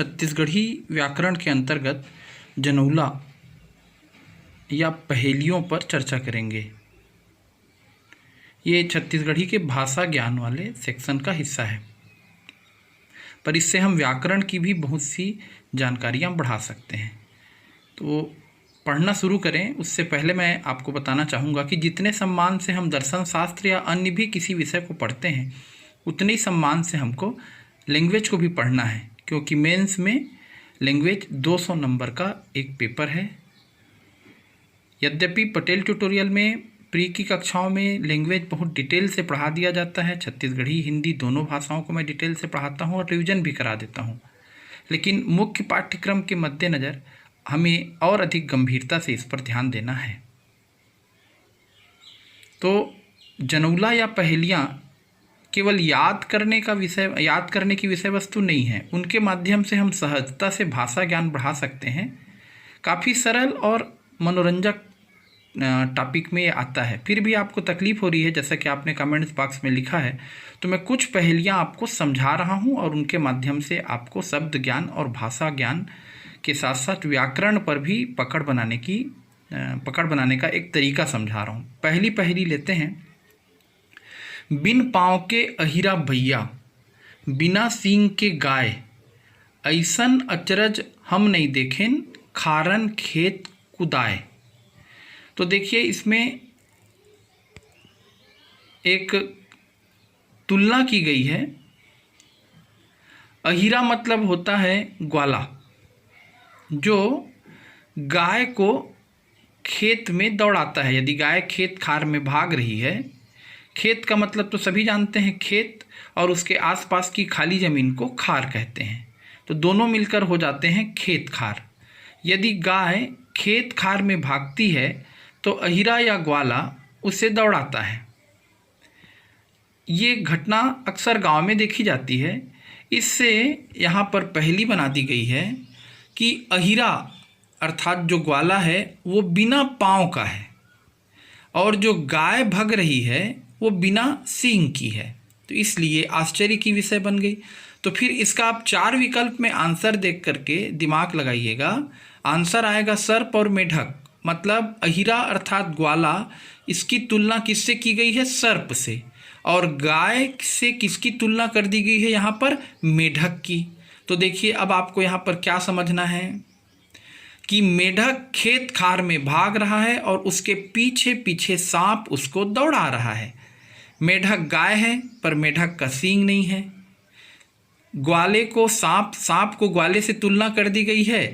छत्तीसगढ़ी व्याकरण के अंतर्गत जनौला या पहेलियों पर चर्चा करेंगे। ये छत्तीसगढ़ी के भाषा ज्ञान वाले सेक्शन का हिस्सा है, पर इससे हम व्याकरण की भी बहुत सी जानकारियाँ बढ़ा सकते हैं। तो पढ़ना शुरू करें उससे पहले मैं आपको बताना चाहूँगा कि जितने सम्मान से हम दर्शन शास्त्र या अन्य भी किसी विषय को पढ़ते हैं, उतने ही सम्मान से हमको लैंग्वेज को भी पढ़ना है, क्योंकि मेंस में लैंग्वेज 200 नंबर का एक पेपर है। यद्यपि पटेल ट्यूटोरियल में प्री की कक्षाओं में लैंग्वेज बहुत डिटेल से पढ़ा दिया जाता है, छत्तीसगढ़ी हिंदी दोनों भाषाओं को मैं डिटेल से पढ़ाता हूँ और रिवीजन भी करा देता हूँ, लेकिन मुख्य पाठ्यक्रम के मद्देनज़र हमें और अधिक गंभीरता से इस पर ध्यान देना है। तो जनौला या पहेलियाँ केवल याद करने की विषय वस्तु नहीं है, उनके माध्यम से हम सहजता से भाषा ज्ञान बढ़ा सकते हैं। काफ़ी सरल और मनोरंजक टॉपिक में ये आता है। फिर भी आपको तकलीफ़ हो रही है, जैसा कि आपने कमेंट्स बॉक्स में लिखा है, तो मैं कुछ पहेलियाँ आपको समझा रहा हूँ और उनके माध्यम से आपको शब्द ज्ञान और भाषा ज्ञान के साथ साथ व्याकरण पर भी पकड़ बनाने का एक तरीका समझा रहा हूँ। पहली पहेली लेते हैं। बिन पाँव के अहिरा भैया, बिना सींग के गाय, ऐसन अचरज हम नहीं देखें, खारन खेत कुदाए। तो देखिए, इसमें एक तुलना की गई है। अहिरा मतलब होता है ग्वाला, जो गाय को खेत में दौड़ाता है। यदि गाय खेत खार में भाग रही है, खेत का मतलब तो सभी जानते हैं खेत, और उसके आसपास की खाली ज़मीन को खार कहते हैं, तो दोनों मिलकर हो जाते हैं खेत खार। यदि गाय खेत खार में भागती है तो अहिरा या ग्वाला उसे दौड़ाता है। ये घटना अक्सर गांव में देखी जाती है। इससे यहाँ पर पहेली बना दी गई है कि अहिरा अर्थात जो ग्वाला है वो बिना पाँव का है, और जो गाय भग रही है वो बिना सींग की है, तो इसलिए आश्चर्य की विषय बन गई। तो फिर इसका आप 4 विकल्प में आंसर देख करके दिमाग लगाइएगा। आंसर आएगा सर्प और मेढक, मतलब अहिरा अर्थात ग्वाला, इसकी तुलना किससे की गई है? सर्प से। और गाय से किसकी तुलना कर दी गई है यहाँ पर? मेढक की। तो देखिए, अब आपको यहाँ पर क्या समझना है कि मेढक खेत खार में भाग रहा है और उसके पीछे पीछे सांप उसको दौड़ा रहा है। मेढक गाय है पर मेढक का सींग नहीं है। ग्वाले को सांप को ग्वाले से तुलना कर दी गई है।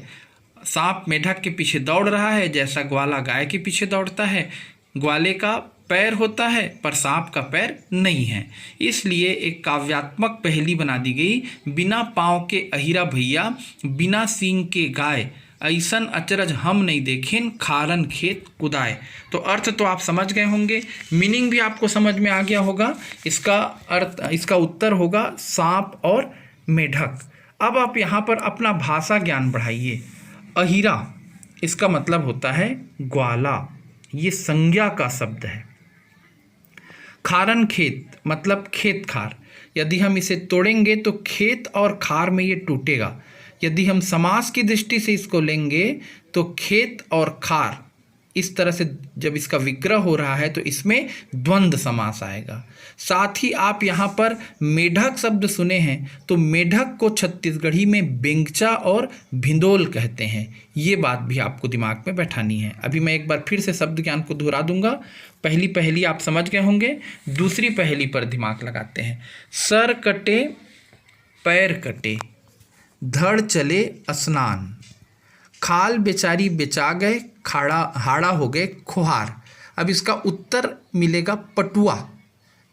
सांप मेढक के पीछे दौड़ रहा है, जैसा ग्वाला गाय के पीछे दौड़ता है। ग्वाले का पैर होता है पर सांप का पैर नहीं है, इसलिए एक काव्यात्मक पहेली बना दी गई। बिना पाँव के अहिरा भैया, बिना सींग के गाय, ऐसन अचरज हम नहीं देखें, खारन खेत कुदाए। तो अर्थ तो आप समझ गए होंगे, मीनिंग भी आपको समझ में आ गया होगा। इसका उत्तर होगा सांप और मेढक। अब आप यहाँ पर अपना भाषा ज्ञान बढ़ाइए। अहिरा, इसका मतलब होता है ग्वाला, ये संज्ञा का शब्द है। खारन खेत मतलब खेत खार, यदि हम इसे तोड़ेंगे तो खेत और खार में ये टूटेगा। यदि हम समास की दृष्टि से इसको लेंगे तो खेत और खार, इस तरह से जब इसका विग्रह हो रहा है तो इसमें द्वंद्व समास आएगा। साथ ही आप यहाँ पर मेढक शब्द सुने हैं, तो मेढक को छत्तीसगढ़ी में बेंगचा और भिंदोल कहते हैं। ये बात भी आपको दिमाग में बैठानी है। अभी मैं एक बार फिर से शब्द ज्ञान को दोहरा दूंगा। पहली पहेली आप समझ गए होंगे, दूसरी पहेली पर दिमाग लगाते हैं। सर कटे पैर कटे, धड़ चले स्नान, खाल बेचारी बेचा गए, हाड़ा हो गए खुहार। अब इसका उत्तर मिलेगा पटुआ,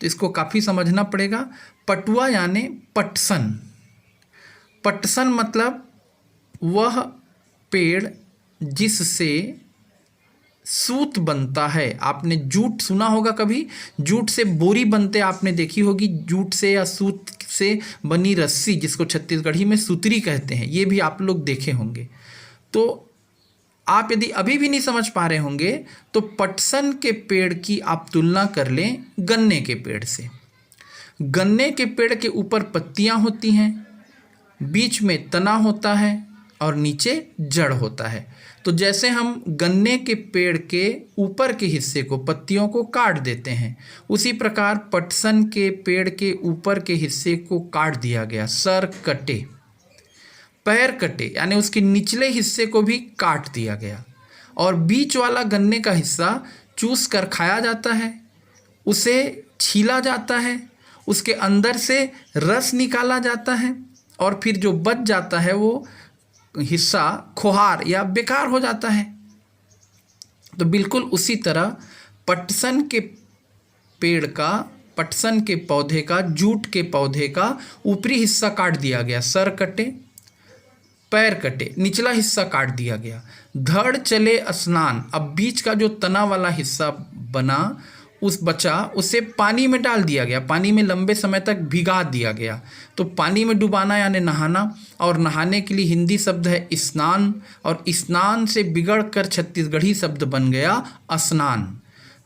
तो इसको काफ़ी समझना पड़ेगा। पटुआ यानी पटसन। पटसन मतलब वह पेड़ जिससे सूत बनता है। आपने जूट सुना होगा कभी, जूट से बोरी बनते आपने देखी होगी। जूट से या सूत से बनी रस्सी, जिसको छत्तीसगढ़ी में सूतरी कहते हैं, ये भी आप लोग देखे होंगे। तो आप यदि अभी भी नहीं समझ पा रहे होंगे तो पटसन के पेड़ की आप तुलना कर लें गन्ने के पेड़ से। गन्ने के पेड़ के ऊपर पत्तियां होती हैं बीच में तना होता है और नीचे जड़ होता है। तो जैसे हम गन्ने के पेड़ के ऊपर के हिस्से को, पत्तियों को काट देते हैं, उसी प्रकार पटसन के पेड़ के ऊपर के हिस्से को काट दिया गया। सर कटे, पैर कटे, यानी उसके निचले हिस्से को भी काट दिया गया। और बीच वाला गन्ने का हिस्सा चूस कर खाया जाता है, उसे छीला जाता है, उसके अंदर से रस निकाला जाता है और फिर जो बच जाता है वो हिस्सा खोहार या बेकार हो जाता है। तो बिल्कुल उसी तरह पटसन के पेड़ का, पटसन के पौधे का, जूट के पौधे का ऊपरी हिस्सा काट दिया गया, सर कटे, पैर कटे, निचला हिस्सा काट दिया गया। धड़ चले स्नान, अब बीच का जो तना वाला हिस्सा बना, उस बचा, उसे पानी में डाल दिया गया, पानी में लंबे समय तक भिगा दिया गया। तो पानी में डुबाना यानी नहाना, और नहाने के लिए हिंदी शब्द है स्नान, और स्नान से बिगड़ कर छत्तीसगढ़ी शब्द बन गया स्नान।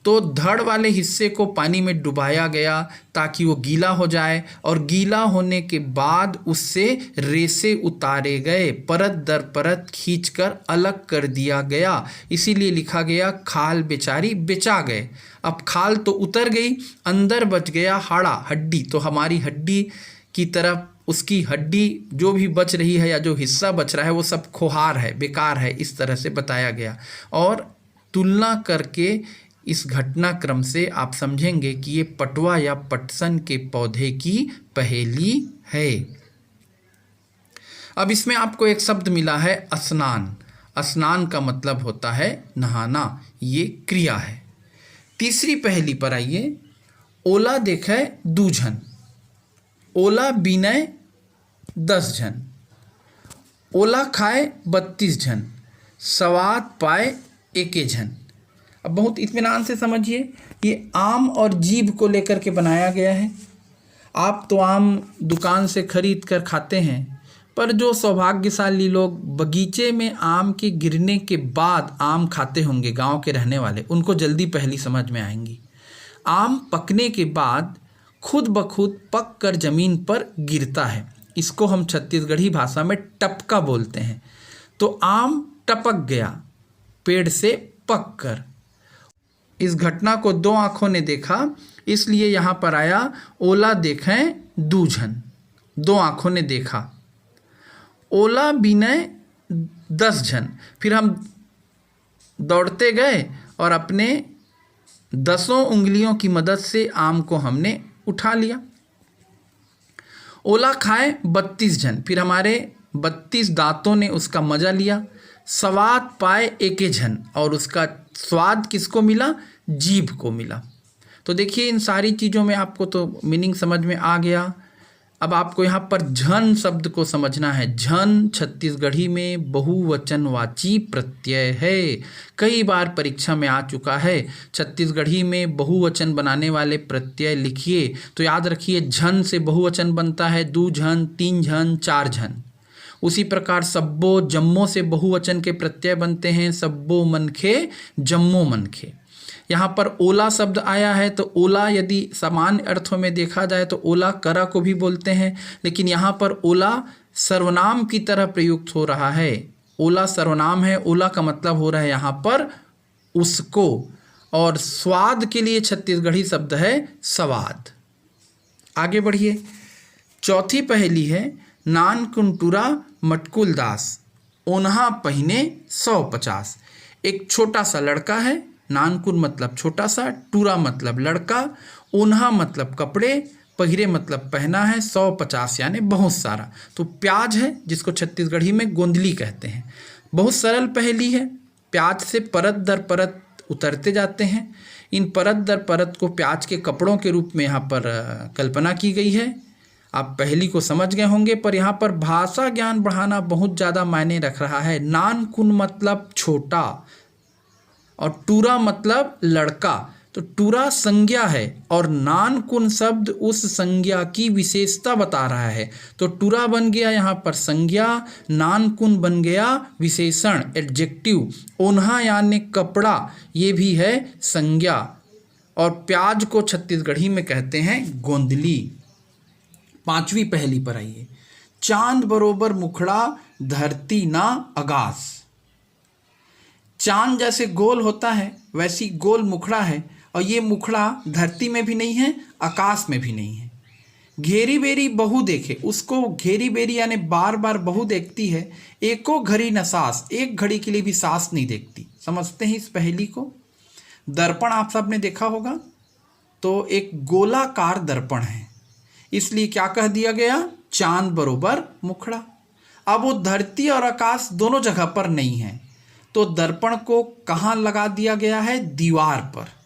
तो धड़ वाले हिस्से को पानी में डुबाया गया ताकि वो गीला हो जाए, और गीला होने के बाद उससे रेसे उतारे गए, परत दर परत खींचकर अलग कर दिया गया। इसीलिए लिखा गया खाल बेचारी बेचा गए। अब खाल तो उतर गई, अंदर बच गया हाड़ा, हड्डी। तो हमारी हड्डी की तरफ उसकी हड्डी जो भी बच रही है या जो हिस्सा बच रहा है वो सब खोहार है, बेकार है, इस तरह से बताया गया। और तुलना करके इस घटनाक्रम से आप समझेंगे कि ये पटवा या पटसन के पौधे की पहेली है। अब इसमें आपको एक शब्द मिला है स्नान। स्नान का मतलब होता है नहाना, ये क्रिया है। तीसरी पहेली पर आइए। ओला देखे दूझन, ओला बीनय 10 जन, ओला खाए 32 जन, सवाद पाए 1 जन। अब बहुत इत्मीनान से समझिए, ये आम और जीभ को लेकर के बनाया गया है। आप तो आम दुकान से खरीद कर खाते हैं, पर जो सौभाग्यशाली लोग बगीचे में आम के गिरने के बाद आम खाते होंगे, गांव के रहने वाले, उनको जल्दी पहेली समझ में आएंगी। आम पकने के बाद खुद ब खुद पक कर ज़मीन पर गिरता है, इसको हम छत्तीसगढ़ी भाषा में टपका बोलते हैं। तो आम टपक गया पेड़ से पक कर। इस घटना को 2 आँखों ने देखा, इसलिए यहाँ पर आया ओला देखें दूझन, 2 आँखों ने देखा। ओला बीनय 10 जन, फिर हम दौड़ते गए और अपने 10 उंगलियों की मदद से आम को हमने उठा लिया। ओला खाए 32 जन, फिर हमारे 32 दांतों ने उसका मजा लिया। स्वाद पाए 1 जन, और उसका स्वाद किसको मिला? जीभ को मिला। तो देखिए इन सारी चीज़ों में आपको तो मीनिंग समझ में आ गया। अब आपको यहाँ पर झन शब्द को समझना है। झन छत्तीसगढ़ी में बहुवचनवाची प्रत्यय है, कई बार परीक्षा में आ चुका है। छत्तीसगढ़ी में बहुवचन बनाने वाले प्रत्यय लिखिए तो याद रखिए, झन से बहुवचन बनता है 2 झन, 3 झन, 4 झन। उसी प्रकार सब्बो जम्मो से बहुवचन के प्रत्यय बनते हैं, सब्बो मनखे, जम्मो मनखे। यहाँ पर ओला शब्द आया है तो ओला यदि सामान्य अर्थों में देखा जाए तो ओला करा को भी बोलते हैं, लेकिन यहाँ पर ओला सर्वनाम की तरह प्रयुक्त हो रहा है। ओला सर्वनाम है, ओला का मतलब हो रहा है यहाँ पर उसको। और स्वाद के लिए छत्तीसगढ़ी शब्द है सवाद। आगे बढ़िए, चौथी पहेली है। नान कुंटुरा मटकुल दास, ओन्हा पहिने 150। एक छोटा सा लड़का है, नानकुन मतलब छोटा सा, टूरा मतलब लड़का, ओन्हा मतलब कपड़े, पहिरे मतलब पहना है, 150 यानी बहुत सारा। तो प्याज है जिसको छत्तीसगढ़ी में गोंदली कहते हैं। बहुत सरल पहेली है। प्याज से परत दर परत उतरते जाते हैं। इन परत दर परत को प्याज के कपड़ों के रूप में यहाँ पर कल्पना की गई है। आप पहेली को समझ गए होंगे, पर यहाँ पर भाषा ज्ञान बढ़ाना बहुत ज़्यादा मायने रख रहा है। नानकुन मतलब छोटा और टूरा मतलब लड़का। तो टूरा संज्ञा है और नानकुन शब्द उस संज्ञा की विशेषता बता रहा है। तो टूरा बन गया यहाँ पर संज्ञा, नानकुन बन गया विशेषण, एडजेक्टिव। ओन्हा यानी कपड़ा, ये भी है संज्ञा। और प्याज को छत्तीसगढ़ी में कहते हैं गोंदली। 5वीं पहेली पर आइए। चांद बरोबर मुखड़ा धरती ना आगास। चांद जैसे गोल होता है वैसी गोल मुखड़ा है, और ये मुखड़ा धरती में भी नहीं है, आकाश में भी नहीं है। घेरी बेरी बहु देखे, उसको घेरी बेरी यानी बार बार बहु देखती है। एको घड़ी न सास, एक घड़ी के लिए भी सास नहीं देखती। समझते हैं इस पहेली को। दर्पण आप सब ने देखा होगा, तो एक गोलाकार दर्पण है, इसलिए क्या कह दिया गया, चांद बरोबर मुखड़ा। अब वो धरती और आकाश दोनों जगह पर नहीं है, तो दर्पण को कहाँ लगा दिया गया है, दीवार पर।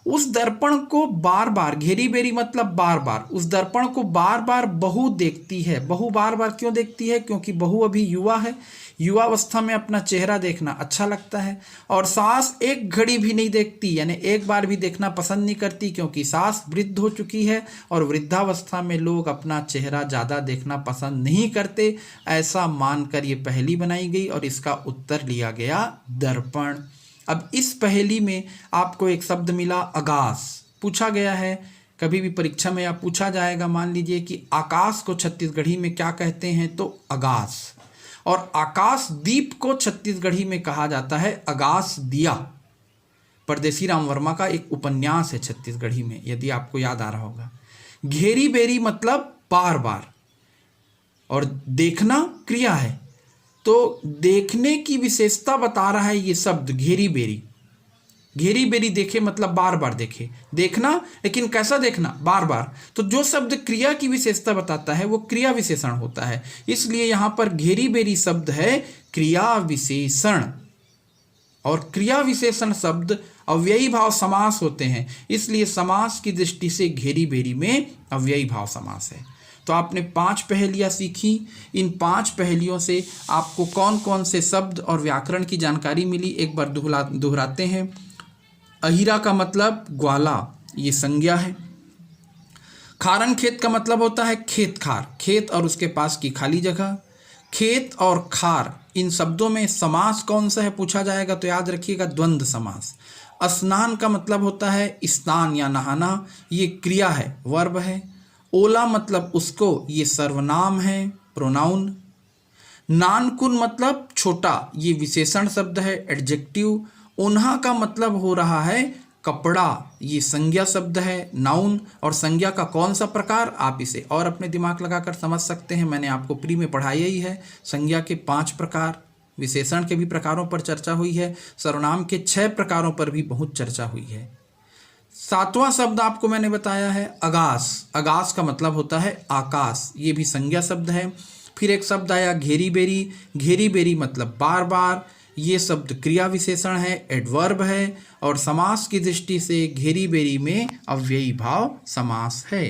उस दर्पण को बार बार, घेरी बेरी मतलब बार बार, उस दर्पण को बार बार बहू देखती है। बहू बार बार क्यों देखती है, क्योंकि बहू अभी युवा है, युवावस्था में अपना चेहरा देखना अच्छा लगता है। और सास एक घड़ी भी नहीं देखती, यानी एक बार भी देखना पसंद नहीं करती, क्योंकि सास वृद्ध हो चुकी है और वृद्धावस्था में लोग अपना चेहरा ज़्यादा देखना पसंद नहीं करते। ऐसा मानकर ये पहेली बनाई गई और इसका उत्तर लिया गया दर्पण। अब इस पहेली में आपको एक शब्द मिला आकाश। पूछा गया है, कभी भी परीक्षा में आप पूछा जाएगा, मान लीजिए कि आकाश को छत्तीसगढ़ी में क्या कहते हैं, तो आगास। और आकाश दीप को छत्तीसगढ़ी में कहा जाता है आगास दिया। परदेसी राम वर्मा का एक उपन्यास है छत्तीसगढ़ी में, यदि आपको याद आ रहा होगा। घेरी बेरी मतलब बार बार, और देखना क्रिया है, तो देखने की विशेषता बता रहा है ये शब्द घेरी बेरी। घेरी बेरी देखे मतलब बार बार देखे, देखना, लेकिन कैसा देखना, बार बार। तो जो शब्द क्रिया की विशेषता बताता है वो क्रिया विशेषण होता है, इसलिए यहाँ पर घेरी बेरी शब्द है क्रिया विशेषण। और क्रिया विशेषण शब्द अव्ययी भाव समास होते हैं, इसलिए समास की दृष्टि से घेरी बेरी में अव्ययी भाव समास है। तो आपने 5 पहेलियाँ सीखी। इन 5 पहेलियों से आपको कौन कौन से शब्द और व्याकरण की जानकारी मिली, एक बार दोहराते हैं। अहिरा का मतलब ग्वाला, ये संज्ञा है। खारन खेत का मतलब होता है खेत खार, खेत और उसके पास की खाली जगह। खेत और खार, इन शब्दों में समास कौन सा है पूछा जाएगा तो याद रखिएगा द्वंद्व समास। स्नान का मतलब होता है स्नान या नहाना, ये क्रिया है, वर्ब है। ओला मतलब उसको, ये सर्वनाम है, प्रोनाउन। नानकुन मतलब छोटा, ये विशेषण शब्द है, एडजेक्टिव। ओन्हा का मतलब हो रहा है कपड़ा, ये संज्ञा शब्द है, नाउन। और संज्ञा का कौन सा प्रकार, आप इसे और अपने दिमाग लगाकर समझ सकते हैं, मैंने आपको प्री में पढ़ाया ही है। संज्ञा के 5 प्रकार, विशेषण के भी प्रकारों पर चर्चा हुई है, सर्वनाम के 6 प्रकारों पर भी बहुत चर्चा हुई है। 7वां शब्द आपको मैंने बताया है आगास। आगास का मतलब होता है आकाश, ये भी संज्ञा शब्द है। फिर एक शब्द आया घेरी बेरी। घेरी बेरी मतलब बार बार, ये शब्द क्रिया विशेषण है, एडवर्ब है। और समास की दृष्टि से घेरी बेरी में अव्ययी भाव समास है।